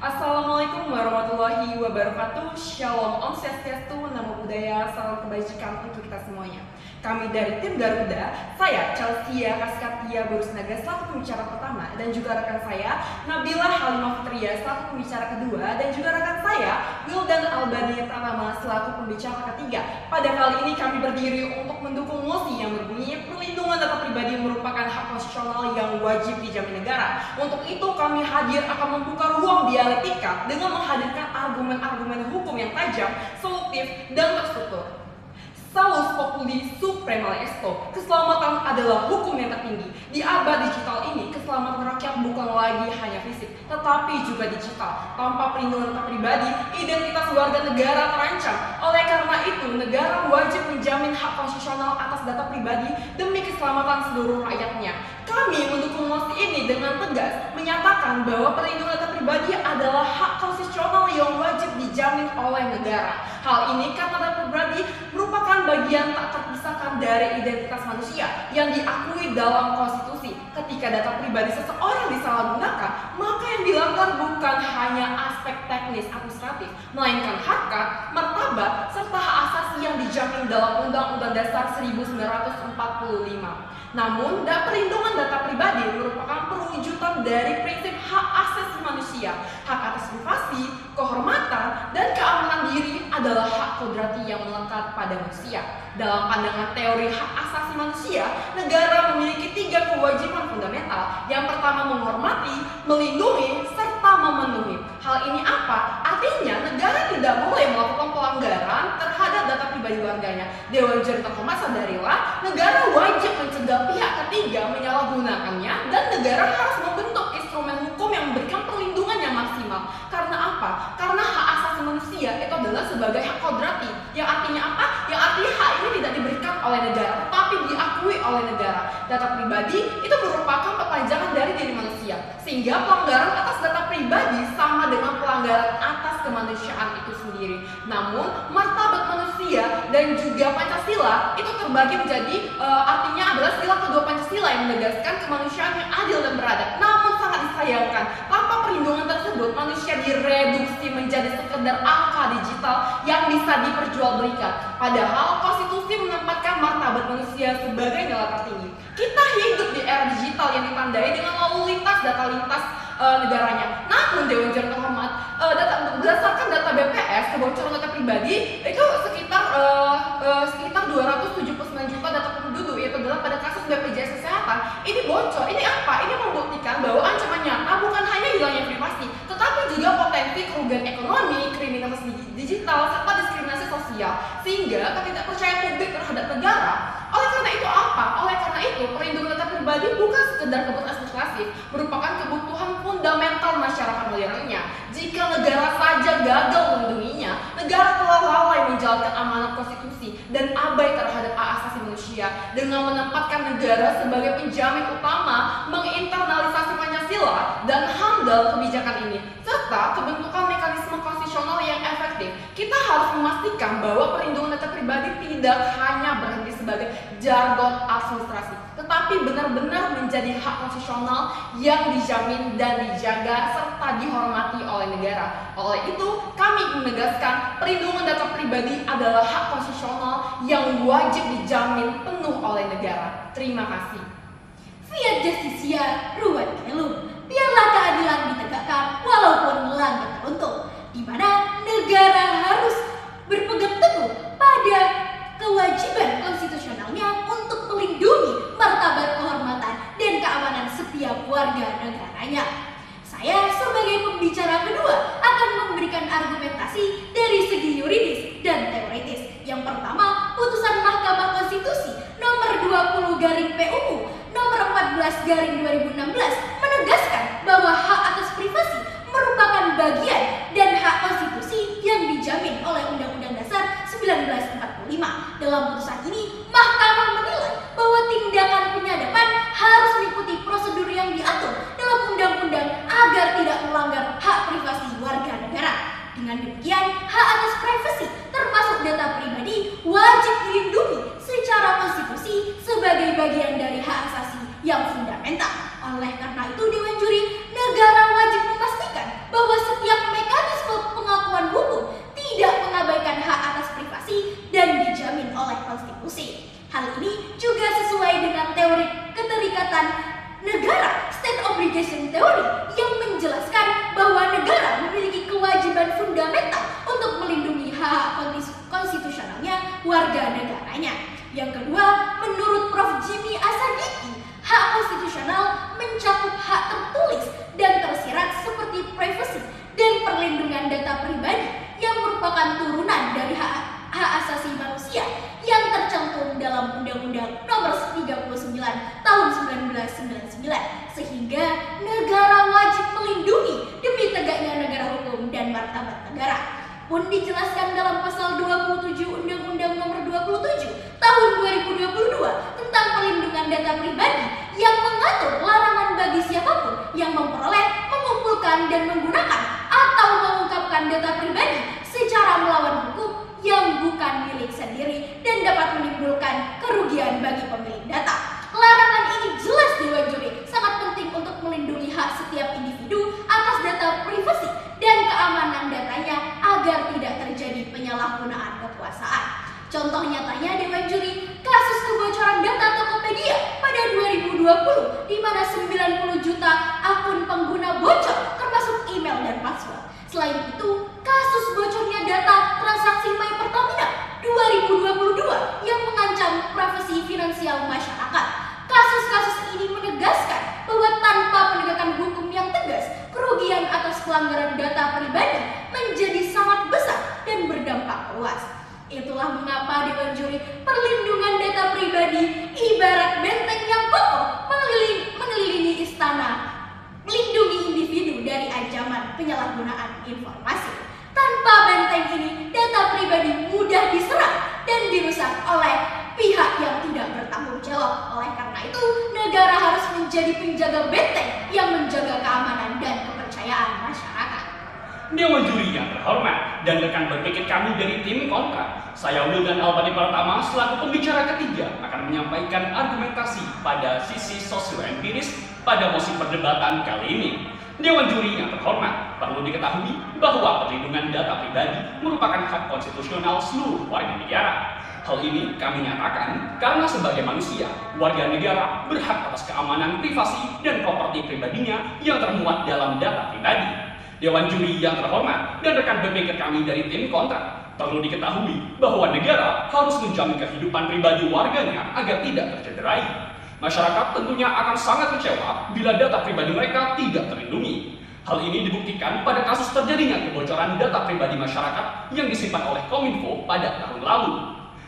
Assalamualaikum warahmatullahi wabarakatuh. Shalom, Om Swastiastu, Namo Buddhaya, salam kebajikan untuk kita semuanya. Kami dari tim Garuda, saya Chelsea Kaskatia Borusnaga selaku pembicara pertama, dan juga rekan saya Nabila Halimah Fitria selaku pembicara kedua, dan juga rekan saya Wildan Albani Pratama selaku pembicara ketiga. Pada kali ini kami berdiri untuk mendukung mosi yang berbunyi perlindungan data pribadi merupakan hak konstitusional yang wajib dijamin negara. Untuk itu kami hadir akan membuka ruang dialektika dengan menghadirkan argumen-argumen hukum yang tajam, solutif, dan terstruktur. Salus populi supremale esto. Keselamatan adalah hukum yang tertinggi. Di abad digital ini, keselamatan rakyat bukan lagi hanya fisik, tetapi juga digital. Tanpa perlindungan data pribadi, identitas warga negara terancam. Oleh karena itu, negara wajib menjamin hak konstitusional atas data pribadi demi keselamatan seluruh rakyatnya. Kami mendukung mosi ini dengan tegas menyatakan bahwa perlindungan data pribadi adalah hak konstitusional yang wajib dijamin oleh negara. Hal ini karena data pribadi merupakan bagian tak terpisahkan dari identitas manusia yang diakui dalam konstitusi. Ketika data pribadi seseorang disalahgunakan, maka yang dilanggar bukan hanya aspek teknis administratif, melainkan harkat, martabat, serta hak asasi yang dijamin dalam Undang-Undang Dasar 1945. Namun, perlindungan data pribadi merupakan perwujudan dari prinsip hak asasi manusia. Hak atas privasi, kehormatan, dan keamanan diri adalah hak kodrati yang melekat pada manusia. Dalam pandangan teori hak asasi manusia, negara memiliki 3 kewajiban fundamental. Yang pertama menghormati, melindungi, serta memenuhi. Hal ini apa? Artinya negara tidak boleh melakukan pelanggaran terhadap data pribadi warganya. Dewan Juri terhormat sadarilah, negara wajib mencegah pihak ketiga menyalahgunakannya, dan negara harus membentuk instrumen hukum yang memberikan perlindungan yang maksimal. Karena apa? Karena hak asasi manusia itu adalah sebagai hak kodrati. Yang artinya apa? Yang artinya hak ini tidak diberikan oleh negara, tetapi diakui oleh negara. Data pribadi itu merupakan perpanjangan dari diri manusia, sehingga pelanggaran atas data pribadi sama dengan pelanggaran atas kemanusiaan itu sendiri. Namun, martabat manusia dan juga Pancasila itu terbagi menjadi artinya adalah sila kedua Pancasila yang menegaskan kemanusiaan yang adil dan beradab. Namun sangat disayangkan, tanpa perlindungan tersebut manusia direduksi menjadi sekedar angka digital yang bisa diperjualbelikan. Padahal konstitusi menempatkan martabat manusia sebagai nilai tertinggi. Kita hidup di era digital yang ditandai dengan lalu lintas data lintas negaranya. Namun Dewan Juri terhormat, berdasarkan data BPS, kebocoran data pribadi itu sekitar 279 juta data penduduk, yaitu adalah pada kasus BPJS Kesehatan ini bocor. Ini apa? Ini membuktikan bahwa ancaman nyata bukan hanya hilangnya privasi, tetapi juga potensi kerugian ekonomi, kriminalitas digital, serta diskriminasi sosial, sehingga ketidakpercayaan publik terhadap negara. Oleh karena itu apa? Oleh karena itu perlindungan data pribadi bukan sekedar kebutuhan administratif, merupakan kebutuhan fundamental masyarakat modernnya. Jika negara saja gagal melindunginya, negara telah lalai menjalankan amanat konstitusi dan abai terhadap hak asasi manusia dengan menempatkan negara sebagai penjamin utama, menginternalisasi Pancasila dan handal kebijakan ini, serta kebentukan mekanisme konstitusional yang efektif. Kita harus memastikan bahwa perlindungan data pribadi tidak hanya berhenti sebagai jargon administrasi, tetapi benar-benar menjadi hak konstitusional yang dijamin dan dijaga serta dihormati oleh negara. Oleh itu, kami menegaskan perlindungan data pribadi adalah hak konstitusional yang wajib dijamin penuh oleh negara. Terima kasih. Fiat Justitia Ruat Kelum. Biarlah keadilan ditegakkan walaupun langit runtuh, di mana negara harus berpegang teguh pada kewajiban konstitusionalnya untuk melindungi martabat, kehormatan, dan keamanan setiap warga negaranya. Saya sebagai pembicara kedua akan memberikan argumentasi dari segi yuridis dan teoritis. Yang pertama, putusan Mahkamah Konstitusi nomor 20/PUU nomor 14/2016 menegaskan bahwa hak atas privasi merupakan bagian dan hak konstitusi yang dijamin oleh Undang-Undang Dasar 1945. Dalam putusan ini, Mahkamah menilai bahwa tindakan penyadapan harus mengikuti prosedur yang diatur dalam undang-undang agar tidak melanggar hak privasi warga negara. Dengan demikian, hak atas privasi termasuk data pribadi wajib dilindungi secara konstitusi sebagai bagian dari hak asasi yang fundamental. Oleh karena itu, Dewan Juri, negara wajib memastikan bahwa setiap merupakan turunan dari hak asasi manusia yang tercantum dalam Undang-Undang Nomor 39 Tahun 1999, sehingga negara wajib melindungi demi tegaknya negara hukum dan martabat negara. Pun dijelaskan dalam pasal 27 Undang-Undang Nomor 27 Tahun 2022 tentang perlindungan data pribadi yang mengatur larangan bagi siapapun yang memperoleh, mengumpulkan dan menggunakan atau mengungkapkan data pribadi secara melawan hukum yang bukan milik sendiri dan dapat menimbulkan kerugian bagi pemilik data. Larangan ini jelas Dewan Juri sangat penting untuk melindungi hak setiap individu atas data privasi dan keamanan datanya agar tidak terjadi penyalahgunaan kekuasaan. Contoh nyatanya Dewan Juri, kasus kebocoran data Tokopedia pada 2020 di mana 90 juta akun pengguna bocor termasuk email dan password. Selain itu, kasus bocornya data transaksi My Pertamina 2022 yang mengancam privasi finansial masyarakat. Kasus-kasus ini menegaskan bahwa tanpa penegakan hukum yang tegas, kerugian atas pelanggaran data pribadi menjadi sangat besar dan berdampak luas. Itulah mengapa Dewan Juri perlindungan data pribadi ibarat benteng yang kokoh mengelilingi istana, melindungi individu dari ancaman penyalahgunaan informasi. Tanpa benteng ini, data pribadi mudah diserang dan dirusak oleh pihak yang tidak bertanggung jawab. Oleh karena itu, negara harus menjadi penjaga benteng yang menjaga keamanan dan kepercayaan masyarakat. Dewan Juri yang terhormat dan rekan berpikir kami dari tim kontra, saya Wildan Albani Pratama selaku pembicara ketiga akan menyampaikan argumentasi pada sisi sosio-empiris pada mosi perdebatan kali ini. Dewan Juri yang terhormat, perlu diketahui bahwa perlindungan data pribadi merupakan hak konstitusional seluruh warga negara. Hal ini kami nyatakan karena sebagai manusia, warga negara berhak atas keamanan privasi dan properti pribadinya yang termuat dalam data pribadi. Dewan Juri yang terhormat dan rekan berpikir kami dari tim kontra, perlu diketahui bahwa negara harus menjamin kehidupan pribadi warganya agar tidak tercederai. Masyarakat tentunya akan sangat kecewa bila data pribadi mereka tidak terlindungi. Hal ini dibuktikan pada kasus terjadinya kebocoran data pribadi masyarakat yang disimpan oleh Kominfo pada tahun lalu.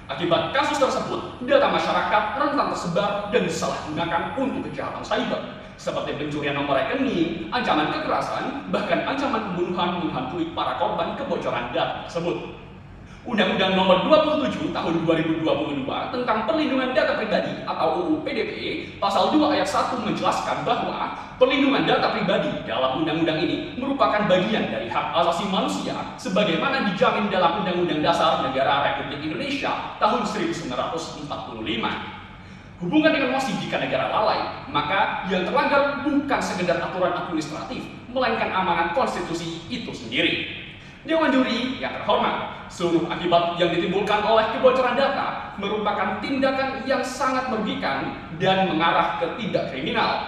Akibat kasus tersebut, data masyarakat rentan tersebar dan disalahgunakan untuk kejahatan cyber, seperti pencurian nomor rekening, ancaman kekerasan, bahkan ancaman pembunuhan menghantui para korban kebocoran data tersebut. Undang-Undang Nomor 27 Tahun 2022 tentang Perlindungan Data Pribadi atau UU PDP Pasal 2 Ayat 1 menjelaskan bahwa perlindungan data pribadi dalam undang-undang ini merupakan bagian dari hak asasi manusia sebagaimana dijamin dalam Undang-Undang Dasar Negara Republik Indonesia tahun 1945. Hubungan dengan mosi jika negara lalai, maka yang terlanggar bukan sekedar aturan administratif, melainkan amanat konstitusi itu sendiri. Dewan Juri yang terhormat, seluruh akibat yang ditimbulkan oleh kebocoran data merupakan tindakan yang sangat merugikan dan mengarah ke tidak kriminal.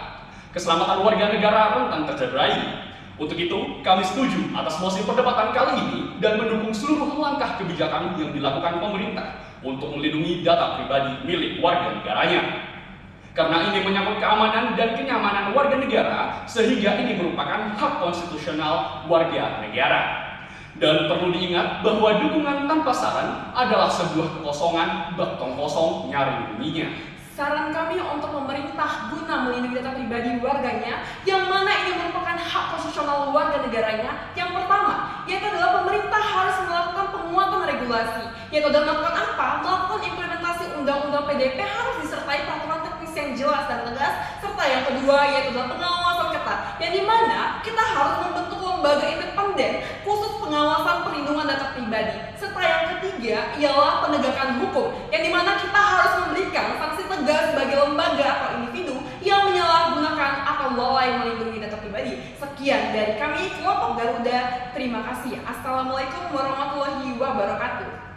Keselamatan warga negara rentan tercederai. Untuk itu, kami setuju atas mosi perdebatan kali ini dan mendukung seluruh langkah kebijakan yang dilakukan pemerintah untuk melindungi data pribadi milik warga negaranya. Karena ini menyangkut keamanan dan kenyamanan warga negara, sehingga ini merupakan hak konstitusional warga negara. Dan perlu diingat bahwa dukungan tanpa saran adalah sebuah kekosongan, bak tong kosong nyari bunyinya. Saran kami untuk pemerintah guna melindungi data pribadi warganya, yang mana ini merupakan hak konstitusional warga negaranya. Yang pertama, yaitu adalah pemerintah harus melakukan penguatan regulasi, yaitu dalam melakukan apa? Melakukan implementasi Undang-Undang PDP harus disertai peraturan teknis yang jelas dan tegas, serta yang kedua yaitu adalah pengawasan ketat, yang dimana kita harus membentuk lembaga independen khusus pengawasan perlindungan data pribadi. Serta yang ketiga ialah penegakan hukum, yang dimana kita harus memberikan sanksi tegas bagi lembaga atau individu yang menyalahgunakan atau lalai melindungi data pribadi. Sekian dari kami, kelompok Garuda. Terima kasih. Assalamualaikum warahmatullahi wabarakatuh.